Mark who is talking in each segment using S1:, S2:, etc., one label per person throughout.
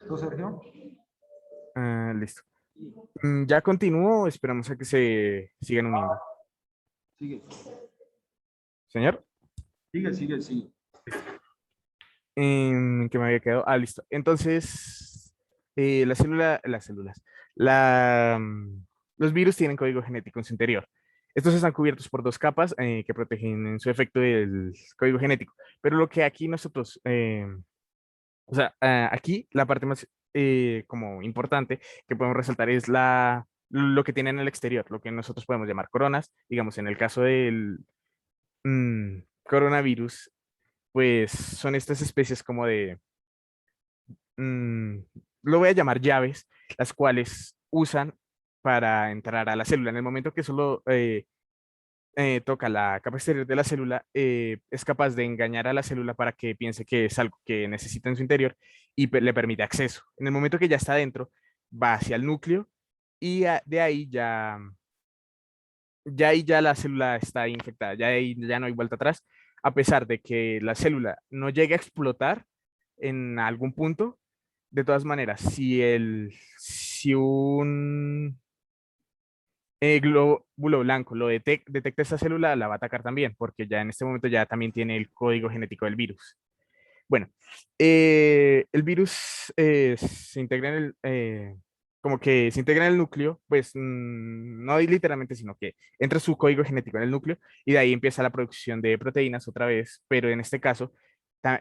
S1: ¿Tú, Sergio?
S2: Listo. Ya continúo, esperamos a que se sigan uniendo.
S1: Sigue,
S2: Señor,
S1: sigue.
S2: ¿en qué me había quedado? Listo. Entonces, las células, los virus tienen código genético en su interior. Estos están cubiertos por dos capas que protegen en su efecto el código genético. Pero lo que aquí nosotros, o sea, aquí la parte más como importante que podemos resaltar es lo que tienen en el exterior, lo que nosotros podemos llamar coronas. Digamos, en el caso del coronavirus, pues son estas especies como de, mm, lo voy a llamar llaves, las cuales usan para entrar a la célula. En el momento que solo toca la capa exterior de la célula, es capaz de engañar a la célula para que piense que es algo que necesita en su interior y le permite acceso. En el momento que ya está dentro, va hacia el núcleo y de ahí ya ahí ya la célula está infectada, ya ahí ya no hay vuelta atrás, a pesar de que la célula no llegue a explotar en algún punto. De todas maneras, si un glóbulo blanco detecta esta célula, la va a atacar también, porque ya en este momento ya también tiene el código genético del virus. Bueno, el virus se integra en como que se integra en el núcleo, pues no literalmente, sino que entra su código genético en el núcleo y de ahí empieza la producción de proteínas otra vez, pero en este caso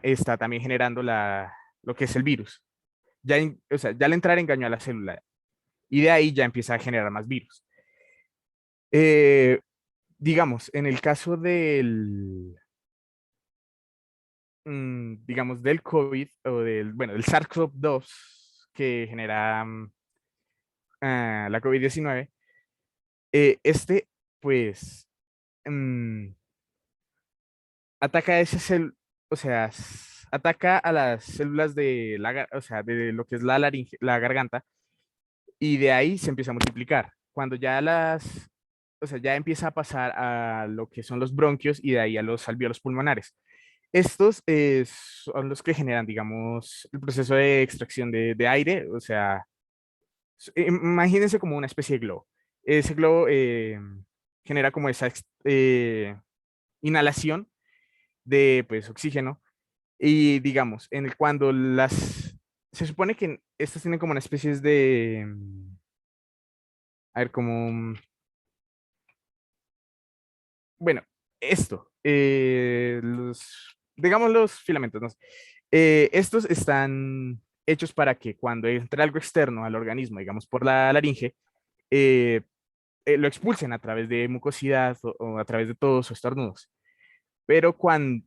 S2: está también generando lo que es el virus. O sea, ya al entrar engañó a la célula y de ahí ya empieza a generar más virus. Eh, digamos, en el caso digamos, del COVID o bueno, del SARS-CoV-2 que genera la COVID-19, pues, mm, ataca a o sea, ataca a las células de o sea, de lo que es la garganta, y de ahí se empieza a multiplicar. Cuando ya o sea, ya empieza a pasar a lo que son los bronquios y de ahí a los alvéolos pulmonares. Estos son los que generan, digamos, el proceso de extracción de aire. O sea, imagínense como una especie de globo. Ese globo genera como esa inhalación de, pues, oxígeno. Y digamos, cuando se supone que estas tienen como una especie de, a ver, como, bueno, digamos los filamentos, ¿no? Estos están hechos para que cuando entre algo externo al organismo, digamos por la laringe, eh, lo expulsen a través de mucosidad o a través de tos o estornudos. Pero cuando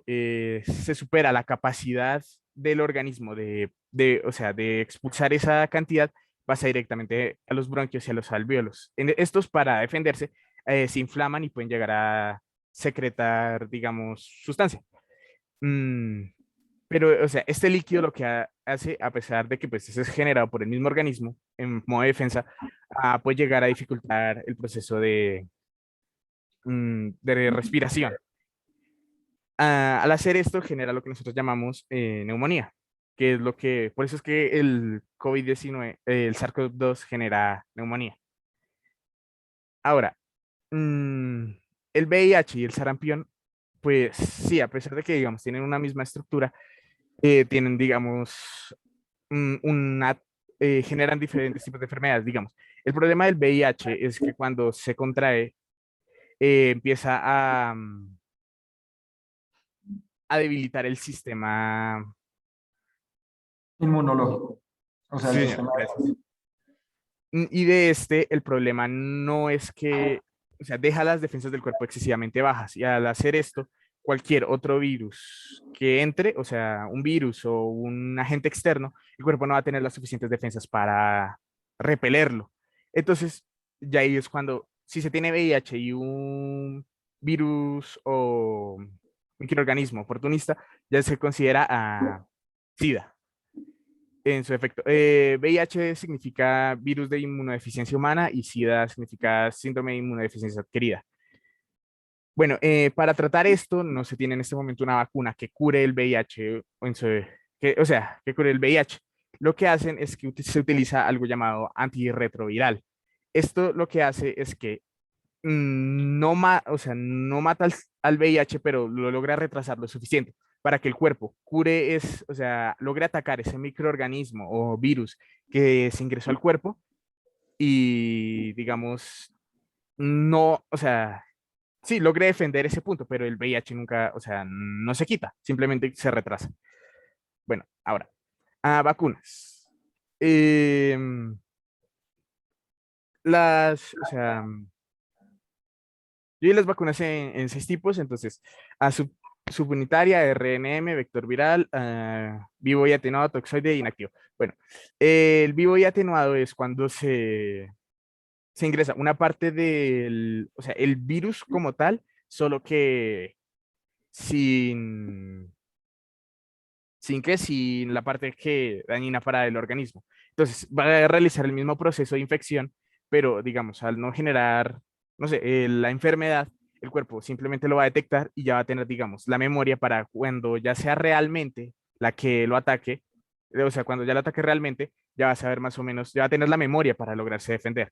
S2: se supera la capacidad del organismo o sea, de expulsar esa cantidad, pasa directamente a los bronquios y a los alvéolos. Estos, para defenderse, se inflaman y pueden llegar a secretar, digamos, sustancia. Mm, pero, o sea, este líquido lo que hace, a pesar de que pues, es generado por el mismo organismo en modo de defensa, puede llegar a dificultar el proceso de respiración. Al hacer esto genera lo que nosotros llamamos neumonía, que es por eso es que el COVID-19, el SARS-CoV-2 genera neumonía. Ahora, mm, el VIH y el sarampión, pues sí, a pesar de que, digamos, tienen una misma estructura, tienen, digamos, generan diferentes tipos de enfermedades, digamos. El problema del VIH es que cuando se contrae, empieza a debilitar el sistema.
S1: Inmunológico. O sea, el
S2: Sí, señor,
S1: sistema
S2: gracias.
S1: de...
S2: Y el problema no es que, o sea, deja las defensas del cuerpo excesivamente bajas y al hacer esto, cualquier otro virus que entre, o sea, un virus o un agente externo, el cuerpo no va a tener las suficientes defensas para repelerlo. Entonces, ya ahí es cuando, si se tiene VIH y un virus o un microorganismo oportunista, ya se considera SIDA. En su efecto, VIH significa virus de inmunodeficiencia humana y SIDA significa síndrome de inmunodeficiencia adquirida. Bueno, para tratar esto no se tiene en este momento una vacuna que cure el VIH, o sea, que cure el VIH. Lo que hacen es que se utiliza algo llamado antirretroviral. Esto lo que hace es que o sea, no mata al VIH, pero lo logra retrasar lo suficiente para que el cuerpo cure, o sea, logre atacar ese microorganismo o virus que se ingresó al cuerpo y, digamos, no, o sea, sí, logre defender ese punto, pero el VIH nunca, o sea, no se quita, simplemente se retrasa. Bueno, ahora, vacunas. Em, o sea, yo vi las vacunas en 6 tipos, entonces, a subunitaria, RNM, vector viral, vivo y atenuado, toxoide e inactivo. Bueno, el vivo y atenuado es cuando se ingresa una parte o sea, el virus como tal, solo que sin, sin la parte que dañina para el organismo. Entonces, va a realizar el mismo proceso de infección, pero digamos, al no generar, no sé, la enfermedad, el cuerpo simplemente lo va a detectar y ya va a tener, digamos, la memoria para cuando ya sea realmente la que lo ataque, o sea, cuando ya lo ataque realmente, ya va a saber más o menos, ya va a tener la memoria para lograrse defender.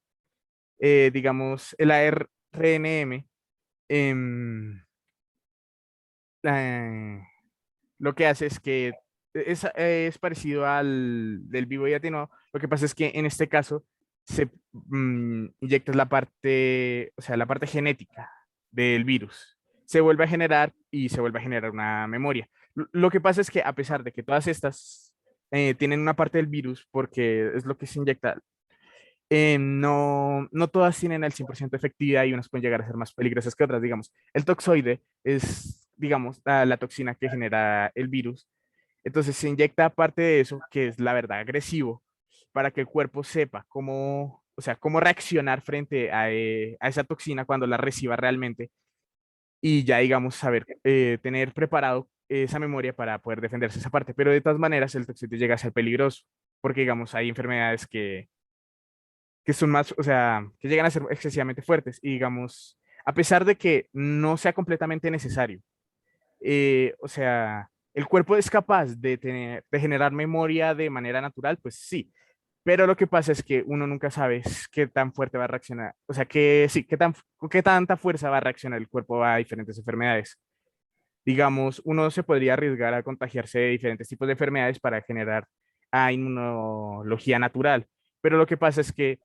S2: Digamos, el ARNM, em, eh, lo que hace es que es parecido al del vivo y atenuado. Lo que pasa es que en este caso se inyecta la parte, o sea, la parte genética del virus. Se vuelve a generar y se vuelve a generar una memoria. Lo que pasa es que a pesar de que todas estas tienen una parte del virus, porque es lo que se inyecta, no todas tienen el 100% efectividad y unas pueden llegar a ser más peligrosas que otras, digamos. El toxoide es, digamos, la toxina que genera el virus. Entonces se inyecta parte de eso, que es la verdad agresivo, para que el cuerpo sepa cómo, o sea, cómo reaccionar frente a esa toxina cuando la reciba realmente y ya, digamos, saber, tener preparado esa memoria para poder defenderse esa parte. Pero de todas maneras, el toxoide llega a ser peligroso, porque, digamos, hay enfermedades que son más, o sea, que llegan a ser excesivamente fuertes y, digamos, a pesar de que no sea completamente necesario, o sea, el cuerpo es capaz de generar memoria de manera natural, pues sí, pero lo que pasa es que uno nunca sabe qué tan fuerte va a reaccionar, o sea, que sí, con qué tanta fuerza va a reaccionar el cuerpo a diferentes enfermedades. Digamos, uno se podría arriesgar a contagiarse de diferentes tipos de enfermedades para generar inmunología natural, pero lo que pasa es que,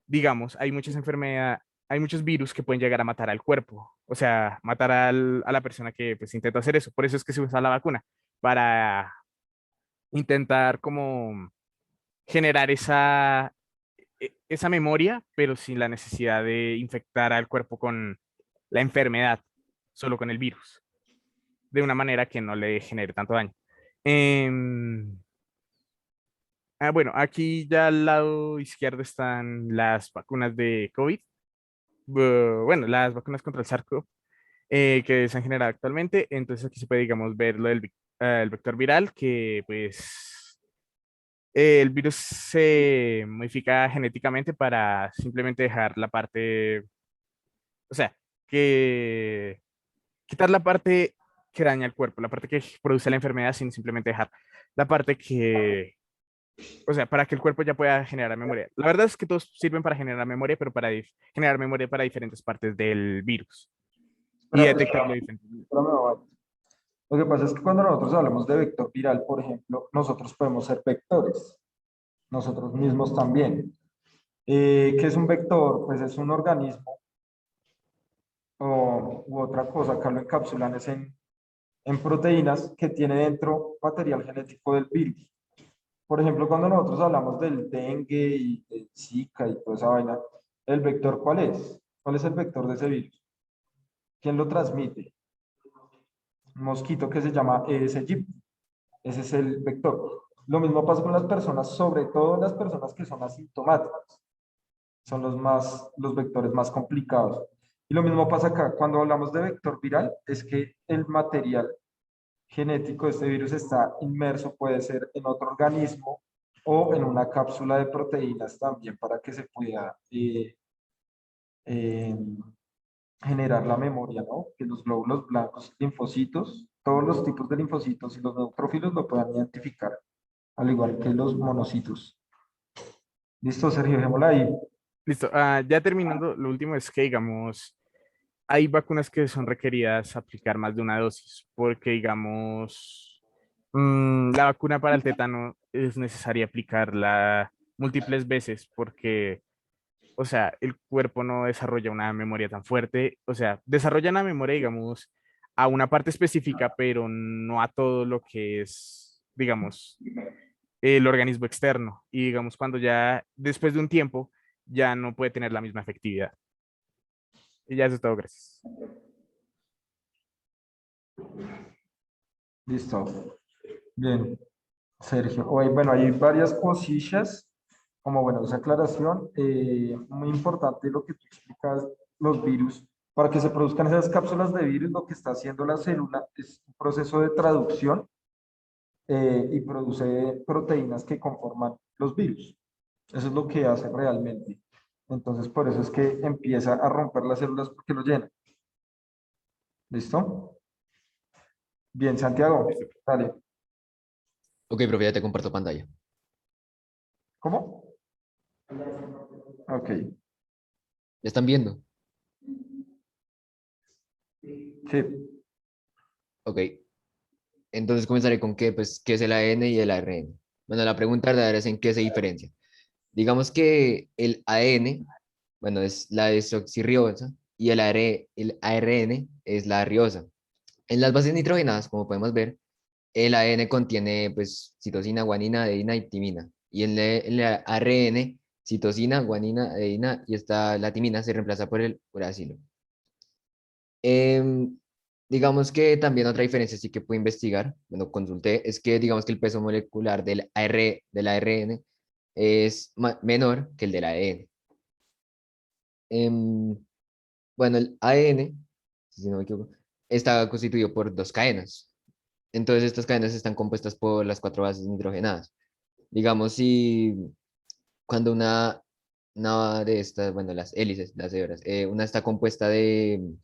S2: digamos, hay muchas enfermedades, hay muchos virus que pueden llegar a matar al cuerpo, o sea, matar a la persona que pues intenta hacer eso. Por eso es que se usa la vacuna, para intentar como generar esa memoria, pero sin la necesidad de infectar al cuerpo con la enfermedad, solo con el virus, de una manera que no le genere tanto daño. Em, bueno, aquí ya al lado izquierdo están las vacunas de COVID. Bueno, las vacunas contra el SARS-CoV que se han generado actualmente. Entonces aquí se puede, digamos, ver lo el vector viral, que pues el virus se modifica genéticamente para simplemente dejar la parte, o sea, que quitar la parte que daña el cuerpo, la parte que produce la enfermedad sin simplemente dejar la parte que, o sea, para que el cuerpo ya pueda generar memoria. La verdad es que todos sirven para generar memoria, pero para generar memoria para diferentes partes del virus y
S1: Espérate,
S2: detectarlo
S1: espérame,
S2: diferente.
S1: espérame, Babach. Lo que pasa es que cuando nosotros hablamos de vector viral, por ejemplo, nosotros podemos ser vectores, nosotros mismos también. ¿Qué es un vector? Pues es un organismo u otra cosa, acá lo encapsulan es en proteínas que tiene dentro material genético del virus. Por ejemplo, cuando nosotros hablamos del dengue y del Zika y toda esa vaina, ¿el vector cuál es? ¿Cuál es el vector de ese virus? ¿Quién lo transmite? Un mosquito que se llama Aedes aegypti. Ese es el vector. Lo mismo pasa con las personas, sobre todo las personas que son asintomáticas. Son los vectores más complicados. Y lo mismo pasa acá. Cuando hablamos de vector viral, es que el material genético de este virus está inmerso, puede ser en otro organismo o en una cápsula de proteínas también para que se pueda eh, generar la memoria, ¿no? Que los glóbulos blancos, linfocitos, todos los tipos de linfocitos y los neutrófilos lo puedan identificar, al igual que los monocitos. Listo, Sergio, dejémosla ahí.
S2: Listo. Ya terminando, lo último es que, digamos, hay vacunas que son requeridas aplicar más de una dosis, porque, digamos, la vacuna para el tétano es necesaria aplicarla múltiples veces, porque, o sea, el cuerpo no desarrolla una memoria tan fuerte, o sea, desarrolla una memoria, digamos, a una parte específica, pero no a todo lo que es, digamos, el organismo externo. Y, digamos, cuando ya, después de un tiempo, ya no puede tener la misma efectividad. Y ya eso es todo, gracias.
S1: Listo. Bien, Sergio. Oye, bueno, hay varias cosillas, como bueno, esa aclaración, muy importante lo que tú explicas, los virus. Para que se produzcan esas cápsulas de virus, lo que está haciendo la célula es un proceso de traducción y produce proteínas que conforman los virus. Eso es lo que hace realmente. Entonces, por eso es que empieza a romper las células porque lo llena. ¿Listo? Bien, Santiago,
S2: Listo.
S1: dale.
S3: Ok, profe, ya te comparto pantalla.
S1: ¿Cómo? Ok.
S3: ¿Ya están viendo?
S1: Sí.
S3: Ok. Entonces comenzaré con qué, pues, qué es el ADN y el ARN. Bueno, la pregunta verdadera es en qué se diferencia. Digamos que el ADN, bueno, es la desoxirribosa y el ARN es la riosa. En las bases nitrogenadas, como podemos ver, el ADN contiene, pues, citosina, guanina, adenina y timina. Y en el ARN, citosina, guanina, adenina y esta, la timina se reemplaza por el uracilo. Em, digamos que también otra diferencia sí que puedo investigar, bueno, consulté, es que digamos que el peso molecular del ARN es menor que el del ADN. Em, bueno, el ADN, si no me equivoco, está constituido por dos cadenas. Entonces estas cadenas están compuestas por las cuatro bases nitrogenadas. Digamos, si cuando una de estas, bueno, las hélices, las hebras, una está compuesta de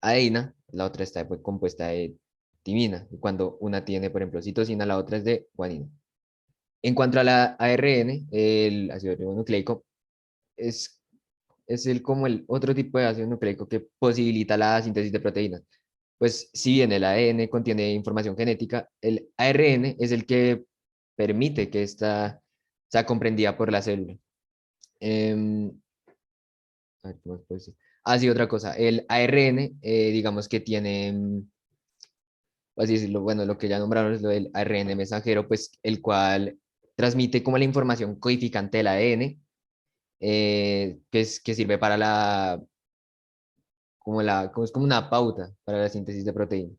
S3: adeína, la otra está pues, compuesta de timina. Y cuando una tiene, por ejemplo, citosina, la otra es de guanina. En cuanto a la ARN, el ácido ribonucleico, es, es como el otro tipo de ácido nucleico que posibilita la síntesis de proteínas. Pues si bien el ADN contiene información genética, el ARN es el que permite que esta sea comprendida por la célula. Em, a ver, ¿qué más puedo decir? Ah, sí, otra cosa. El ARN, digamos que tiene, así decirlo, bueno, lo que ya nombraron es lo del ARN mensajero, pues el cual transmite como la información codificante del ADN, que sirve para como es como una pauta para la síntesis de proteína.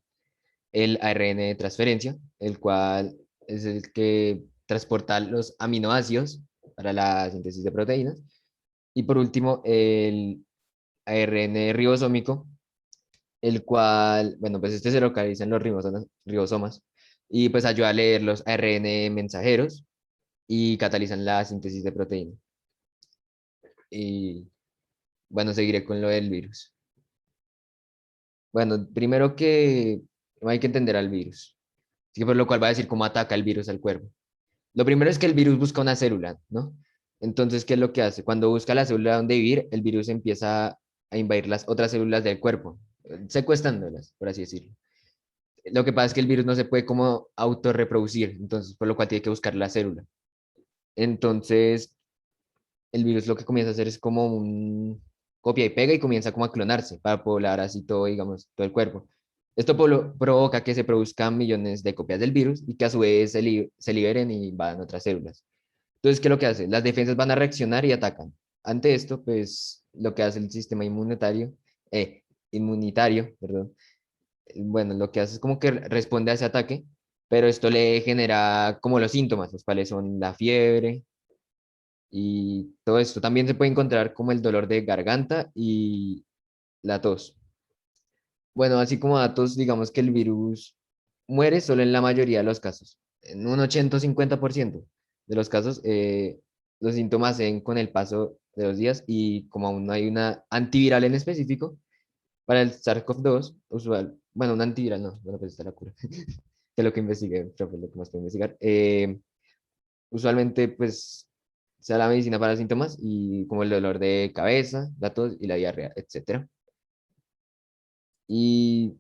S3: El ARN de transferencia, el cual es el que transporta los aminoácidos para la síntesis de proteínas. Y por último, el ARN ribosómico, el cual, bueno, pues este se localiza en los ribosomas y pues ayuda a leer los ARN mensajeros y catalizan la síntesis de proteína. Y bueno, seguiré con lo del virus. Bueno, primero que hay que entender al virus, así que por lo cual va a decir cómo ataca el virus al cuerpo. Lo primero es que el virus busca una célula, ¿no? Entonces, ¿qué es lo que hace? Cuando busca la célula donde vivir, el virus empieza a invadir las otras células del cuerpo, secuestrándolas, por así decirlo. Lo que pasa es que el virus no se puede como autorreproducir, entonces por lo cual tiene que buscar la célula. Entonces, el virus lo que comienza a hacer es como un copia y pega y comienza como a clonarse para poblar así todo, digamos, todo el cuerpo. Esto provoca que se produzcan millones de copias del virus y que a su vez se liberen y invadan otras células. Entonces, ¿qué es lo que hace? Las defensas van a reaccionar y atacan. Ante esto, pues lo que hace el sistema inmunitario, perdón, bueno, lo que hace es como que responde a ese ataque, pero esto le genera como los síntomas, los cuales son la fiebre y todo esto. También se puede encontrar como el dolor de garganta y la tos. Bueno, así como datos, digamos que el virus muere solo en la mayoría de los casos. En un 80 o 50% de los casos, los síntomas se ven con el paso de los días y como aún no hay una antiviral en específico, Para el SARS-CoV-2, usual, bueno, un antiviral no, bueno, pues está la cura, que es lo que investigué, pero pues lo que más puedo investigar. Usualmente, pues, se da la medicina para síntomas y como el dolor de cabeza, la tos y la diarrea, etcétera. Y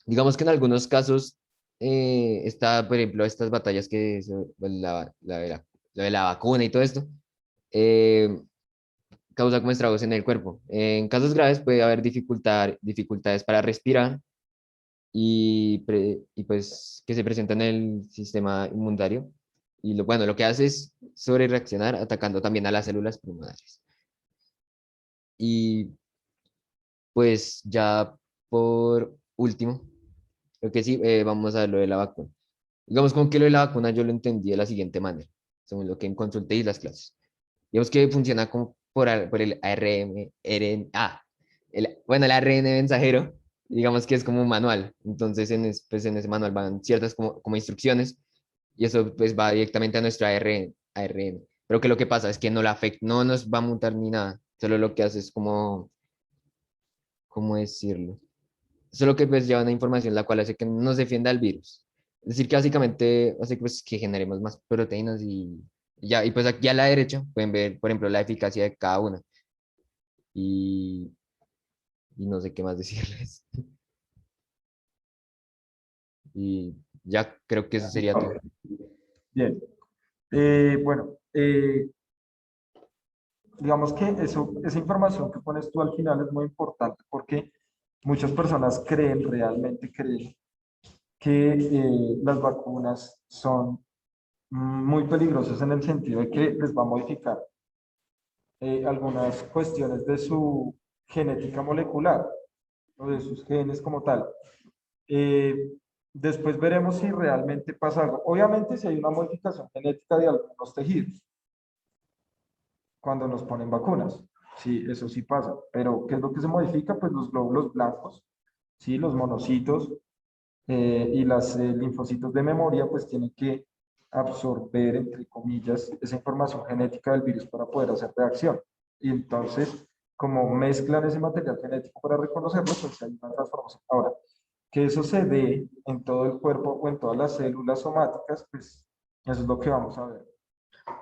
S3: digamos que en algunos casos está, por ejemplo, estas batallas pues, lo de la vacuna y todo esto, eh, causa como estragos en el cuerpo. En casos graves puede haber dificultades para respirar y pues que se presentan en el sistema inmunitario. Y bueno, lo que hace es sobre reaccionar atacando también a las células pulmonares. Y pues ya por último, lo que sí, vamos a ver lo de la vacuna. Digamos como que lo de la vacuna yo lo entendí de la siguiente manera, según lo que consulté y las clases. Digamos que funciona como por el ARN, bueno, el ARN mensajero, digamos que es como un manual. Entonces, pues en ese manual van ciertas como instrucciones y eso pues va directamente a nuestro ARN. Pero que lo que pasa es que no la afecta, no nos va a mutar ni nada. Solo lo que hace es como, ¿cómo decirlo? Solo que pues lleva una información la cual hace que nos defienda del virus. Es decir, que básicamente hace pues, que generemos más proteínas y ya, y pues aquí a la derecha pueden ver, por ejemplo, la eficacia de cada una. Y, y no sé qué más decirles. Y ya creo que eso sería
S1: Ok,
S3: todo.
S1: bien. Bueno, digamos que esa información que pones tú al final es muy importante porque muchas personas realmente creen que las vacunas son muy peligrosas en el sentido de que les va a modificar algunas cuestiones de su genética molecular o de sus genes como tal. Eh, Después veremos si realmente pasa algo. Obviamente, si hay una modificación genética de algunos tejidos cuando nos ponen vacunas. Sí, eso sí pasa. Pero, ¿qué es lo que se modifica? Pues los glóbulos blancos, sí, los monocitos y los linfocitos de memoria, pues tienen que absorber, entre comillas, esa información genética del virus para poder hacer reacción. Y entonces, como mezclan ese material genético para reconocerlo, pues hay una transformación. Ahora, que eso se dé en todo el cuerpo o en todas las células somáticas, pues eso es lo que vamos a ver.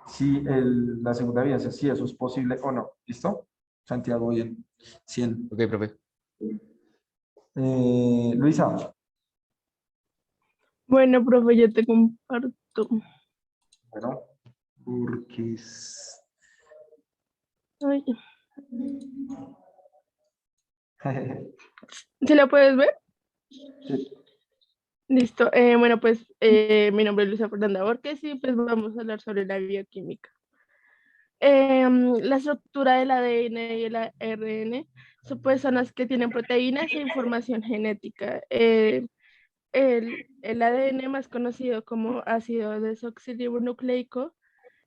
S1: Si la segunda evidencia, si eso es posible o no. ¿Listo? Santiago, bien. 100.
S3: Ok, profe.
S1: Luisa.
S4: Bueno, profe, yo te comparto.
S1: Bueno, porque
S4: Ay, ¿se la puedes ver?
S1: sí.
S4: Listo. Bueno, pues mi nombre es Luisa Fernanda Borges y pues vamos a hablar sobre la bioquímica. La estructura del ADN y el ARN pues, son las que tienen proteínas e información genética. El ADN más conocido como ácido desoxirribonucleico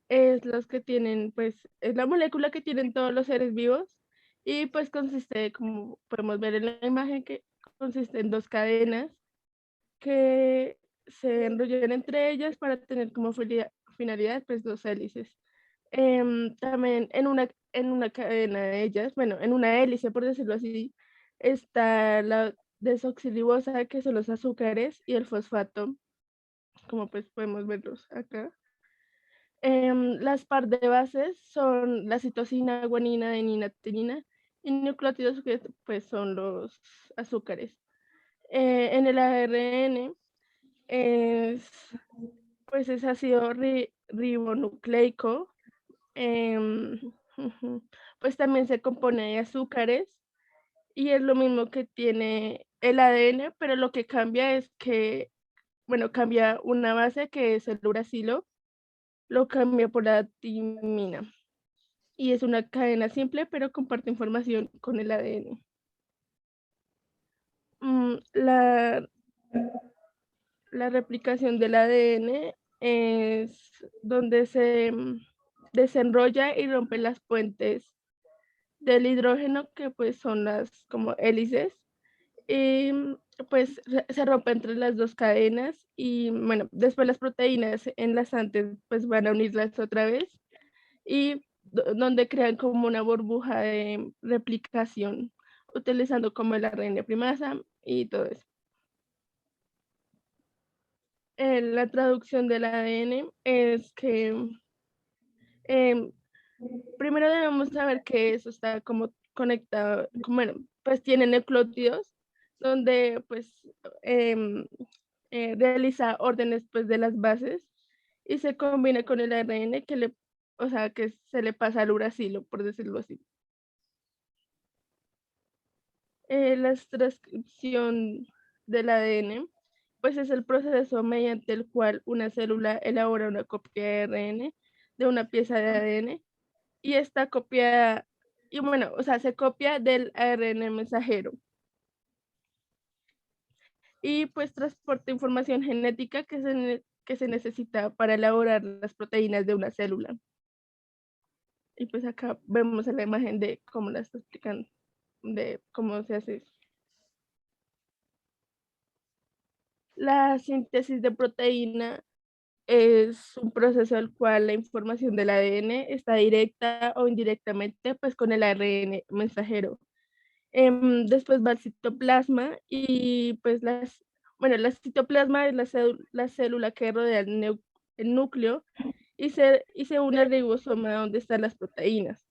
S4: es los que tienen, pues, es la molécula que tienen todos los seres vivos y pues consiste, como podemos ver en la imagen, que consiste en dos cadenas que se enrollan entre ellas para tener como finalidad, pues, dos hélices. También en una cadena de ellas, bueno, en una hélice, por decirlo así, está la desoxirribosa, que son los azúcares, y el fosfato, como pues podemos verlos acá. Las par de bases son la citosina, guanina, adenina, timina, y nucleótidos, que pues son los azúcares. En el ARN pues es ácido ribonucleico, pues también se compone de azúcares y es lo mismo que tiene el ADN, pero lo que cambia es que, bueno, cambia una base que es el uracilo, lo cambia por la timina. Y es una cadena simple, pero comparte información con el ADN. La replicación del ADN es donde se desenrolla y rompe las puentes del hidrógeno, que pues son las como hélices, y pues se rompe entre las dos cadenas y bueno, después las proteínas enlazantes pues van a unirlas otra vez y donde crean como una burbuja de replicación. utilizando como el ARN primasa y todo eso. La traducción del ADN es que primero debemos saber que eso está como conectado, bueno, pues tiene nucleótidos donde pues realiza órdenes pues de las bases y se combina con el ARN o sea, que se le pasa al uracilo, por decirlo así. La transcripción del ADN pues es el proceso mediante el cual una célula elabora una copia de ARN de una pieza de ADN y esta copia, y bueno, o sea, se copia del ARN mensajero. Y pues transporta información genética que se necesita para elaborar las proteínas de una célula. Y pues acá vemos la imagen de cómo la está explicando, de cómo se hace eso. La síntesis de proteína es un proceso en el cual la información del ADN está directa o indirectamente pues con el ARN mensajero. Después va el citoplasma y pues la citoplasma es la célula que rodea el núcleo y se une al ribosoma donde están las proteínas.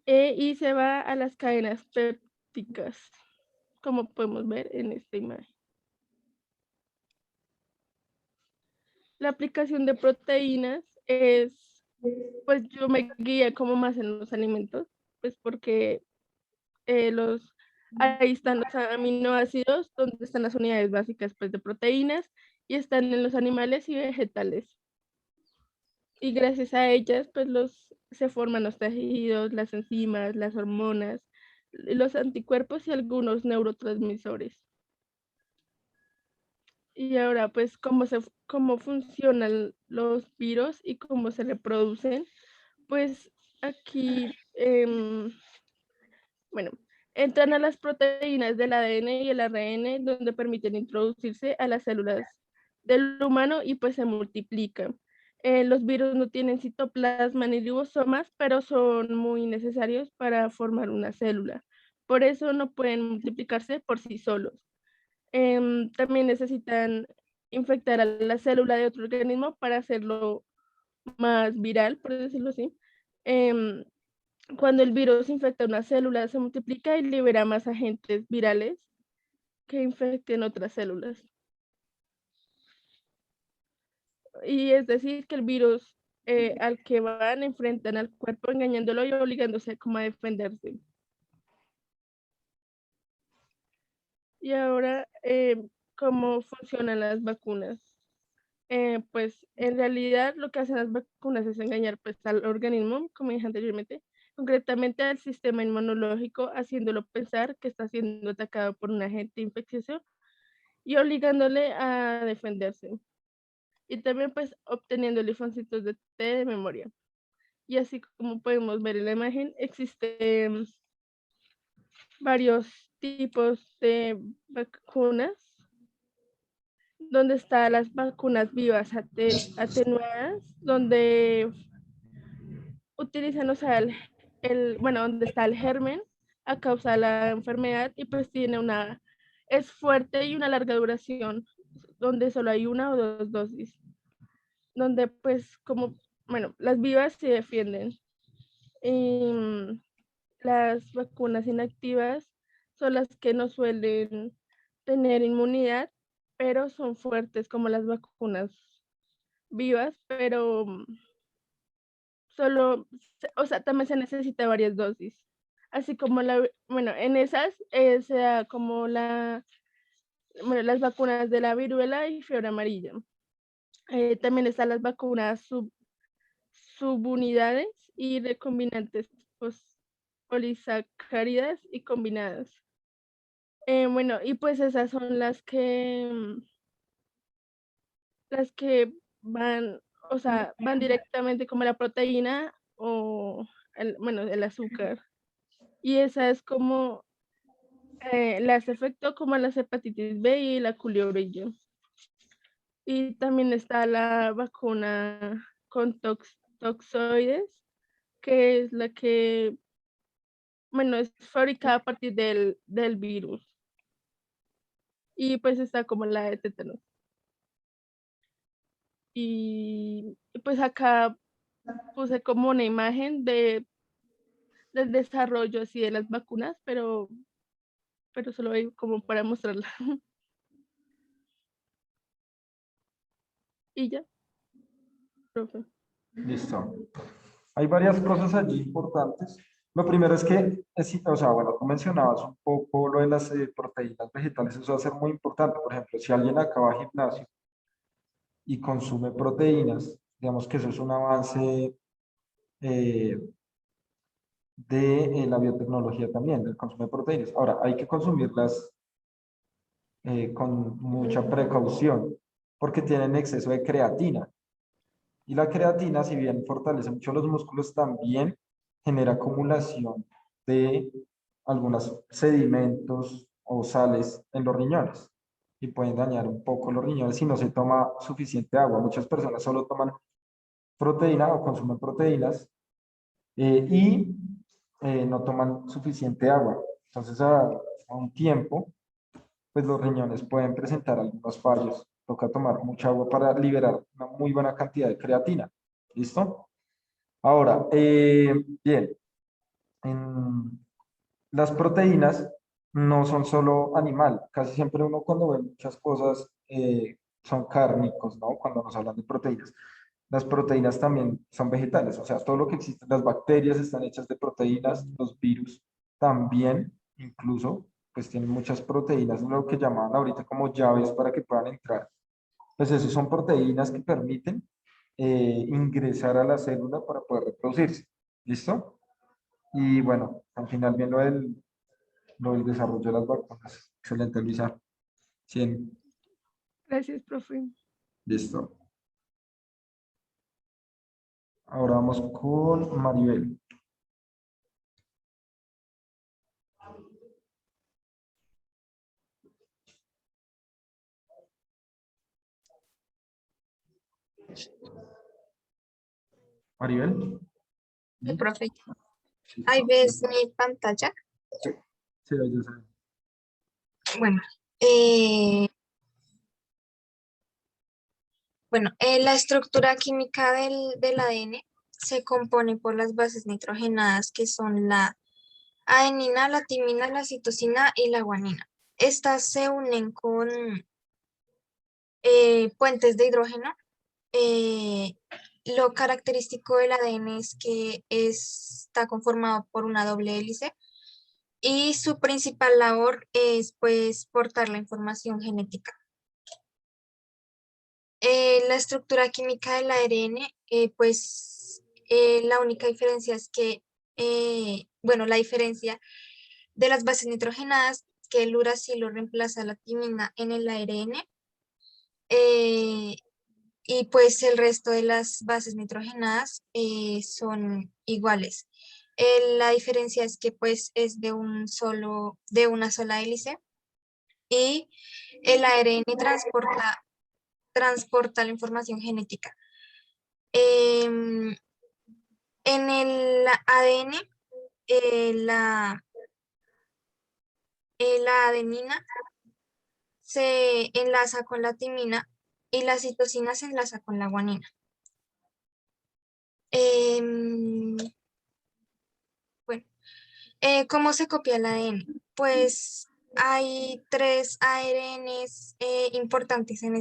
S4: Y se va a las cadenas pépticas, como podemos ver en esta imagen. La aplicación de proteínas pues yo me guía como más en los alimentos, pues porque ahí están los aminoácidos, donde están las unidades básicas pues, de proteínas, y están en los animales y vegetales. Y gracias a ellas, pues se forman los tejidos, las enzimas, las hormonas, los anticuerpos y algunos neurotransmisores. Y ahora, pues, cómo funcionan los virus y cómo se reproducen, pues aquí, bueno, entran a las proteínas del ADN y el ARN, donde permiten introducirse a las células del humano y pues se multiplican. Los virus no tienen citoplasma ni ribosomas, pero son muy necesarios para formar una célula. Por eso no pueden multiplicarse por sí solos. También necesitan infectar a la célula de otro organismo para hacerlo más viral, por decirlo así. Cuando el virus infecta una célula, se multiplica y libera más agentes virales que infecten otras células. Y es decir, que el virus al que van enfrentan al cuerpo engañándolo y obligándose como a defenderse. Y ahora, ¿cómo funcionan las vacunas? Pues en realidad lo que hacen las vacunas es engañar pues, al organismo, como dije anteriormente, concretamente al sistema inmunológico, haciéndolo pensar que está siendo atacado por un agente infeccioso y obligándole a defenderse. Y también pues obteniendo linfocitos de T de memoria. Y así como podemos ver en la imagen, existen varios tipos de vacunas, donde están las vacunas vivas atenuadas, donde utilizan, o sea, bueno, donde está el germen a causa de la enfermedad y pues es fuerte y una larga duración, donde solo hay una o dos dosis, donde pues bueno, las vivas se defienden. Y las vacunas inactivas son las que no suelen tener inmunidad, pero son fuertes como las vacunas vivas, pero o sea, también se necesita varias dosis. Así como bueno, en esas se da como bueno, las vacunas de la viruela y fiebre amarilla. También están las vacunas subunidades y recombinantes polisacáridas y combinadas. Bueno, y pues esas son las que van, o sea, van directamente como la proteína o bueno, el azúcar. Y esa es como las efecto como las hepatitis B y la culebrilla. Y también está la vacuna con toxoides, que es la que, bueno, es fabricada a partir del virus. Y pues está como la de tétanos. Y pues acá puse como una imagen del desarrollo así de las vacunas, pero solo hay como para mostrarla. Y ya, profe.
S1: Listo. Hay varias cosas allí importantes. Lo primero es que, o sea, bueno, tú mencionabas un poco lo de las proteínas vegetales, eso va a ser muy importante. Por ejemplo, si alguien acaba gimnasio y consume proteínas, digamos que eso es un avance eh, de la biotecnología también, del consumo de proteínas. Ahora, hay que consumirlas con mucha precaución, porque tienen exceso de creatina. Y la creatina, si bien fortalece mucho los músculos, también genera acumulación de algunos sedimentos o sales en los riñones y pueden dañar un poco los riñones si no se toma suficiente agua. Muchas personas solo toman proteína o consumen proteínas y no toman suficiente agua. Entonces, a un tiempo, pues los riñones pueden presentar algunos fallos. Toca tomar mucha agua para liberar una muy buena cantidad de creatina. ¿Listo? Ahora, bien, las proteínas no son solo animal. Casi siempre uno cuando ve muchas cosas son cárnicos, ¿no? Cuando nos hablan de proteínas. Las proteínas también son vegetales, o sea, todo lo que existe, las bacterias están hechas de proteínas, los virus también, incluso, pues tienen muchas proteínas, lo que llamaban ahorita como llaves para que puedan entrar. Pues eso son proteínas que permiten ingresar a la célula para poder reproducirse. ¿Listo? Y bueno, al final bien lo del desarrollo de las vacunas. Excelente, Luisa. 100.
S4: Gracias, profe.
S1: Listo. Ahora vamos con Maribel. Maribel.
S5: Sí, profe.
S1: Sí,
S5: Ahí ves mi pantalla.
S1: sí, yo sé.
S5: Bueno, la estructura química del ADN se compone por las bases nitrogenadas que son la adenina, la timina, la citosina y la guanina. Estas se unen con puentes de hidrógeno. Eh, lo característico del ADN es que está conformado por una doble hélice y su principal labor es pues portar la información genética. La estructura química del ARN, la única diferencia es que, la diferencia de las bases nitrogenadas, que el uracilo reemplaza la timina en el ARN, y pues el resto de las bases nitrogenadas son iguales. La diferencia es que pues es de una sola hélice y el ARN transporta la información genética. En el ADN, la adenina se enlaza con la timina y la citosina se enlaza con la guanina. ¿Cómo se copia el ADN? Pues hay 3 ARNs importantes en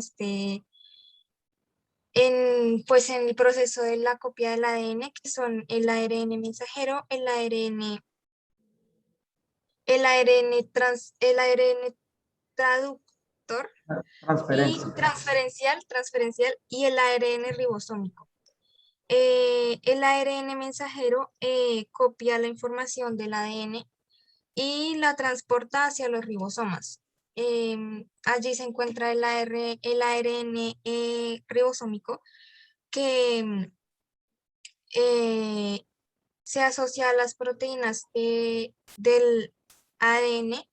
S5: el proceso de la copia del ADN, que son el ARN mensajero, el ARN traductor y
S1: Transferencia.
S5: transferencial y el ARN ribosómico. El ARN mensajero copia la información del ADN y la transporta hacia los ribosomas. Allí se encuentra el ARN ribosómico que se asocia a las proteínas del ADN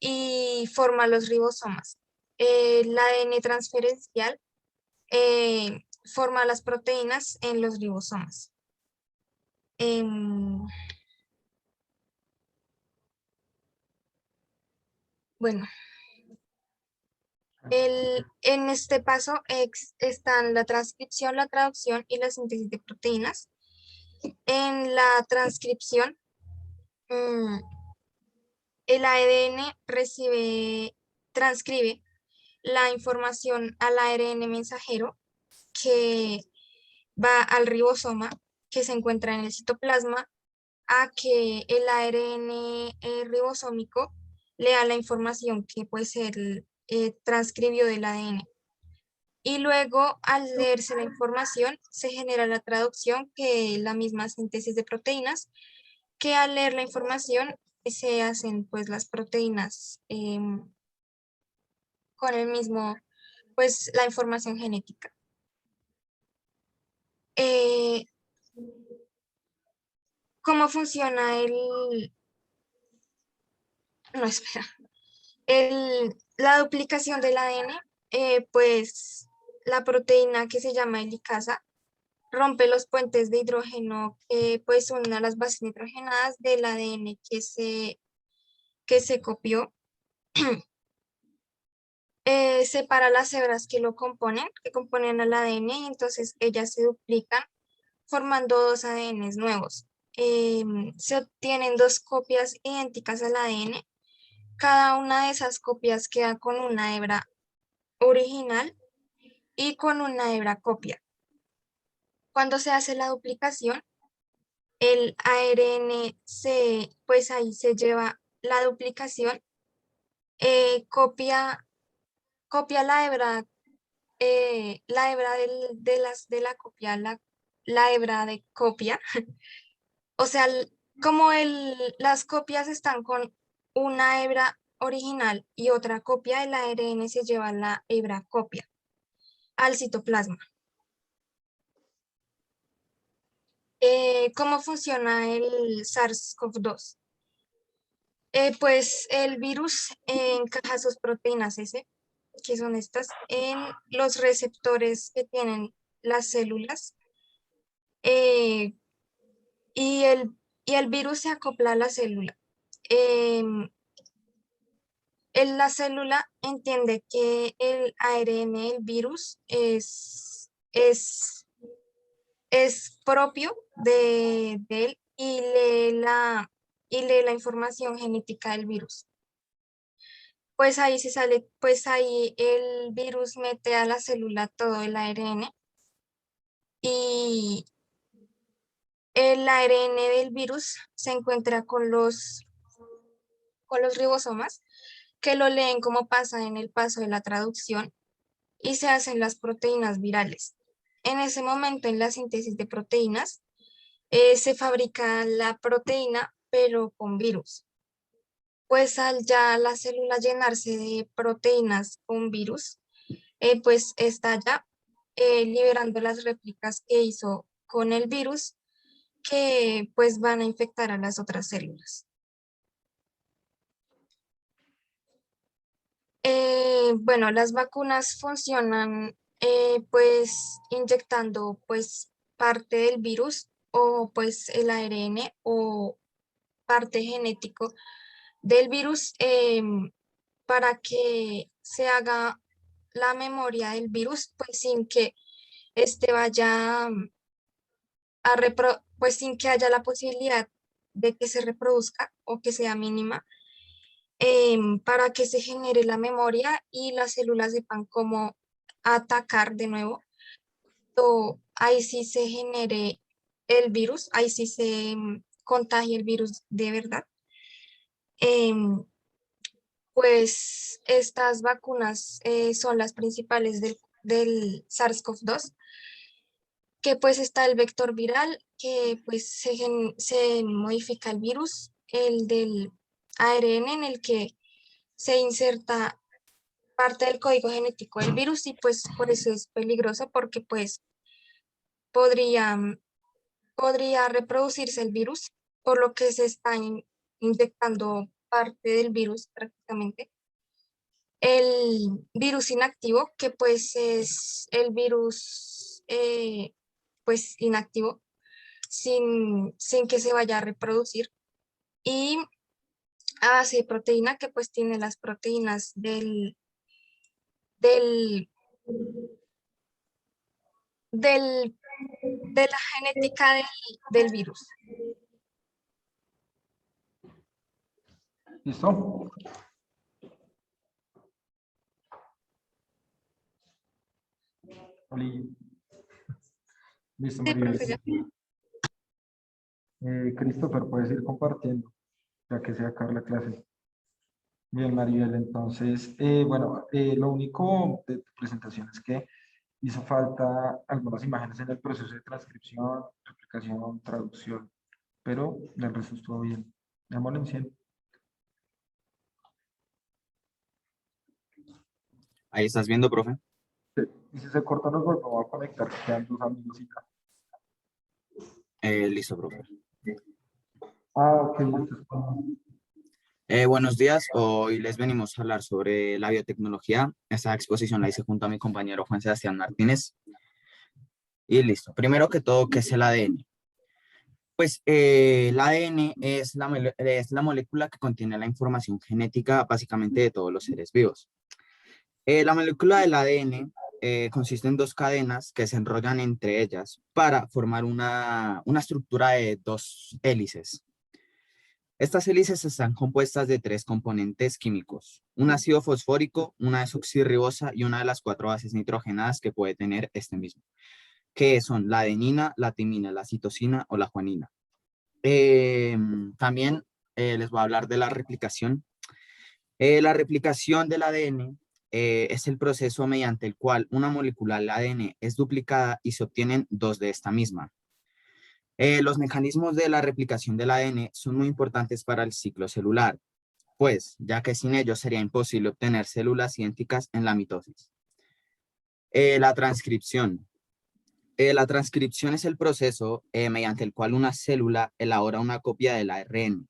S5: y forma los ribosomas. El ADN transferencial forma las proteínas en los ribosomas. Bueno, en este paso están la transcripción, la traducción y la síntesis de proteínas. En la transcripción, el ADN transcribe la información al ARN mensajero que va al ribosoma que se encuentra en el citoplasma a que el ARN ribosómico lea la información que pues él transcribió del ADN. Y luego, al leerse la información, se genera la traducción, que es la misma síntesis de proteínas, que al leer la información se hacen pues las proteínas con el mismo, pues la información genética. ¿Cómo funciona no, espera, la duplicación del ADN? Pues la proteína que se llama helicasa rompe los puentes de hidrógeno que pues unen a las bases nitrogenadas del ADN que se copió. Separa las hebras que componen al ADN, y entonces ellas se duplican formando dos ADNs nuevos. Se obtienen dos copias idénticas al ADN. Cada una de esas copias queda con una hebra original y con una hebra copia. Cuando se hace la duplicación, el ARN pues ahí se lleva la duplicación, copia la hebra, de la copia, la hebra de copia. O sea, como las copias están con una hebra original y otra copia, el ARN se lleva la hebra copia al citoplasma. ¿Cómo funciona el SARS-CoV-2? Pues el virus encaja sus proteínas S, que son estas, en los receptores que tienen las células, y, el virus se acopla a la célula. La célula entiende que el ARN del virus es propio de él, y lee la información genética del virus. Pues ahí pues ahí el virus mete a la célula todo el ARN, y el ARN del virus se encuentra con los ribosomas, que lo leen como pasa en el paso de la traducción, y se hacen las proteínas virales. En ese momento, en la síntesis de proteínas, se fabrica la proteína, pero con virus. Pues al ya la célula llenarse de proteínas con virus, pues está ya liberando las réplicas que hizo con el virus, que pues van a infectar a las otras células. Bueno, las vacunas funcionan pues inyectando pues parte del virus, o pues el ARN o parte genético del virus, para que se haga la memoria del virus, pues sin que este vaya pues sin que haya la posibilidad de que se reproduzca o que sea mínima, para que se genere la memoria y las células sepan cómo atacar de nuevo. Ahí sí se genere el virus, ahí sí se contagie el virus de verdad. Pues estas vacunas son las principales del SARS-CoV-2, que pues está el vector viral, que pues se modifica el virus, el del ARN, en el que se inserta parte del código genético del virus, y pues por eso es peligroso, porque pues podría, podría reproducirse el virus, por lo que se está inyectando parte del virus prácticamente. El virus inactivo, que pues es el virus pues inactivo, sin que se vaya a reproducir. Y a base de proteína que pues tiene las proteínas del, del, de la genética del virus.
S1: ¿Listo? Oli. Listo,
S5: Sí,
S1: Maribel.
S5: profe, ya.
S1: Christopher, puedes ir compartiendo, ya que se acaba la clase. Bien, Maribel, entonces, bueno, lo único de tu presentación es que hizo falta algunas imágenes en el proceso de transcripción, replicación, traducción, pero del resto estuvo bien. Démosle en 100.
S6: Ahí estás viendo, profe.
S1: Y si se corta, nos volvemos a conectar, que quedan dos amigos y tal.
S6: Listo, profe.
S1: Ok, listo. Es como-
S6: Buenos días, hoy les venimos a hablar sobre la biotecnología. Esta exposición la hice junto a mi compañero Juan Sebastián Martínez. Y listo. Primero que todo, ¿qué es el ADN? Pues el ADN es es la molécula que contiene la información genética básicamente de todos los seres vivos. La molécula del ADN consiste en dos cadenas que se enrollan entre ellas para formar una estructura de dos hélices. Estas hélices están compuestas de tres componentes químicos, un ácido fosfórico, una desoxirribosa y una de las cuatro bases nitrogenadas que puede tener este mismo, que son la adenina, la timina, la citosina o la guanina. También les voy a hablar de la replicación. La replicación del ADN es el proceso mediante el cual una molécula del ADN es duplicada y se obtienen dos de esta misma. Los mecanismos de la replicación del ADN son muy importantes para el ciclo celular, pues, ya que sin ellos sería imposible obtener células idénticas en la mitosis. La transcripción. La transcripción es el proceso mediante el cual una célula elabora una copia del ARN,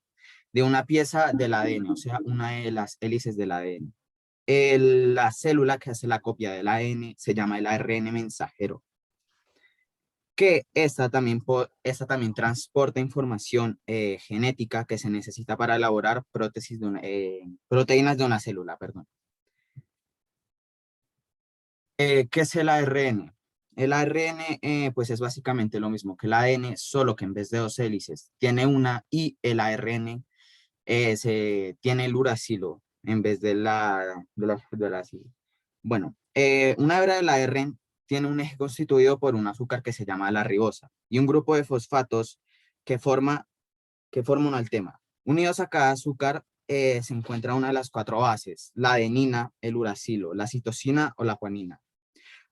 S6: de una pieza del ADN, o sea, una de las hélices del ADN. La célula que hace la copia del ADN se llama el ARN mensajero, que esta también transporta información genética que se necesita para elaborar proteínas de una célula, perdón. ¿Qué es el ARN? El ARN pues es básicamente lo mismo que el ADN, solo que en vez de dos hélices tiene una y el ARN tiene el uracilo en vez de la Bueno, una hebra del ARN tiene un eje constituido por un azúcar que se llama la ribosa y un grupo de fosfatos que forma un altema. Unidos a cada azúcar se encuentra una de las cuatro bases, la adenina, el uracilo, la citosina o la guanina.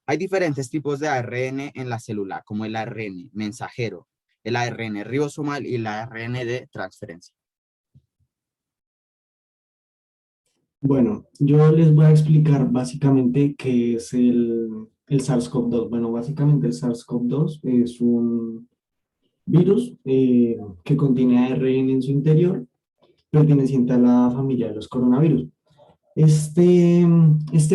S6: Hay diferentes tipos de ARN en la célula, como el ARN mensajero, el ARN ribosomal y el ARN de transferencia.
S7: Bueno, yo les voy a explicar básicamente qué es el SARS-CoV-2. Bueno, básicamente el SARS-CoV-2 es un virus que contiene ARN en su interior, perteneciente a la familia de los coronavirus. Este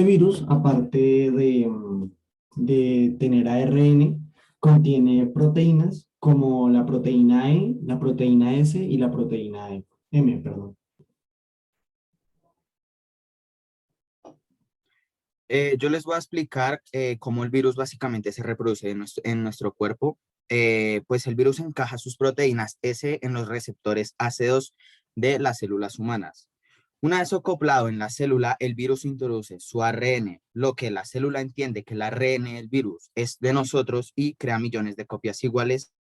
S7: virus, aparte de tener ARN, contiene proteínas como la proteína E, la proteína S y la proteína M, perdón.
S6: Yo les voy a explicar cómo el virus básicamente se reproduce en nuestro cuerpo. Pues el virus encaja sus proteínas S en los receptores AC2 de las células humanas. Una vez acoplado en la célula, el virus introduce su ARN, lo que la célula entiende que el ARN del virus es de nosotros y crea millones de copias iguales